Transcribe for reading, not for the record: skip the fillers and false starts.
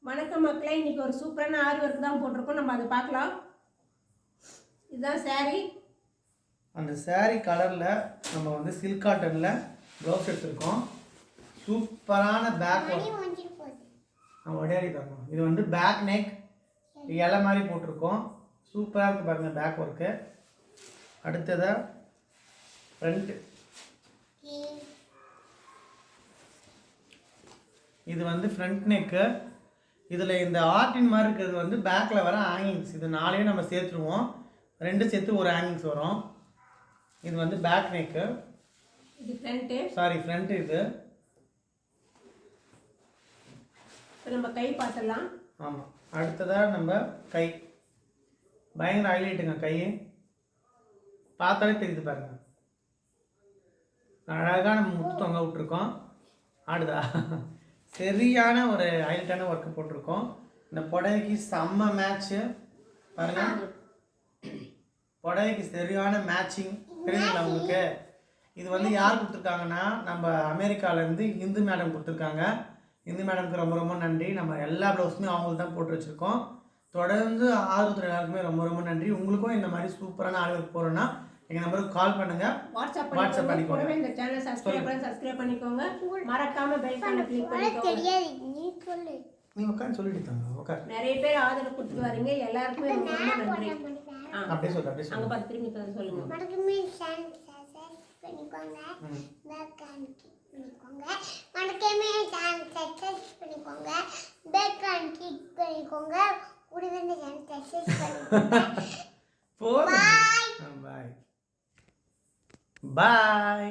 வணக்கம் மக்களே, இன்னைக்கு ஒரு சூப்பரான ஆரி ஒர்க் தான் போட்டிருக்கோம். நம்ம அதை பார்க்கலாம். இதுதான் saree. அந்த saree கலரில் நம்ம வந்து சில்க் காட்டனில் ப்ளவுஸ் எடுத்துருக்கோம். சூப்பரான பேக் ஒர்க். ஒடையாடி தரணும். இது வந்து பேக் நெக் இலை மாதிரி போட்டிருக்கோம். சூப்பராக இருக்குது பாருங்கள் பேக் ஒர்க்கு. அடுத்ததாக ஃப்ரண்ட். இது வந்து ஃப்ரண்ட் நெக்கு. இதில் இந்த ஆர்டின் மாதிரி இருக்கிறது வந்து பேக்கில் வர ஹேங்கிங்ஸ். இது நாளையும் நம்ம சேர்த்துருவோம். ரெண்டு சேர்த்து ஒரு ஹேங்கிங்ஸ் வரும். இது வந்து பேக் நெக்கு. இது ஃப்ரண்ட்டு. ஃப்ரண்ட். இது நம்ம கை பார்த்துடலாம். ஆமாம். அடுத்ததாக நம்ம கை பயங்கர ஹைலைட்டுங்க. கை பார்த்தாலே தெரியுது பாருங்க. அழகாக நம்ம முத்து தொங்க விட்டுருக்கோம். ஆடுதா? சரியான ஒரு ஹைலைட்டான ஒர்க்கு போட்டிருக்கோம். இந்த புடவைக்கு செம்ம மேட்ச்சு பாருங்க. புடவைக்கு சரியான மேட்சிங் தெரியுங்களா உங்களுக்கு? இது வந்து யார் கொடுத்துருக்காங்கன்னா நம்ம அமெரிக்காவிலேருந்து இந்து மேடம் கொடுத்துருக்காங்க. இந்து மேடம்க்கு ரொம்ப ரொம்ப நன்றி. நம்ம எல்லா ப்ளவுஸுமே அவங்களுக்கு தான் போட்டு வச்சுருக்கோம். தொடர்ந்து ஆர்வத்தில் எல்லாருக்குமே ரொம்ப ரொம்ப நன்றி. உங்களுக்கும் இந்த மாதிரி சூப்பரான ஆர்வம் போகிறோன்னா எங்கள் நம்பருக்கு கால் பண்ணுங்கள். வாட்ஸ்அப் பண்ணிக்கோங்க. இந்த சேனலை சப்ஸ்கிரைப் பண்ணிக்கோங்க. மறக்காம பெல் பட்டனை கிளிக் பண்ணிக்கோங்க. நீ உட்காந்து சொல்லிட்டு தாங்க. உட்கார். நிறைய பேர் ஆதரவு கொடுத்து வரீங்க. எல்லாருக்குமே ரொம்ப நன்றி. அப்படியே சொல்லு. அங்கே பார்த்து திரும்பி சொல்லுங்க. பண்ணிக்கோங்க. மறக்காம சப்ஸ்கிரைப் பண்ணிக்கோங்க. பெல் ஐகான் கிளிக் பண்ணிக்கோங்க. கூடவே இந்த சேனலை சப்ஸ்கிரைப் பண்ணிக்கோங்க. பாய்.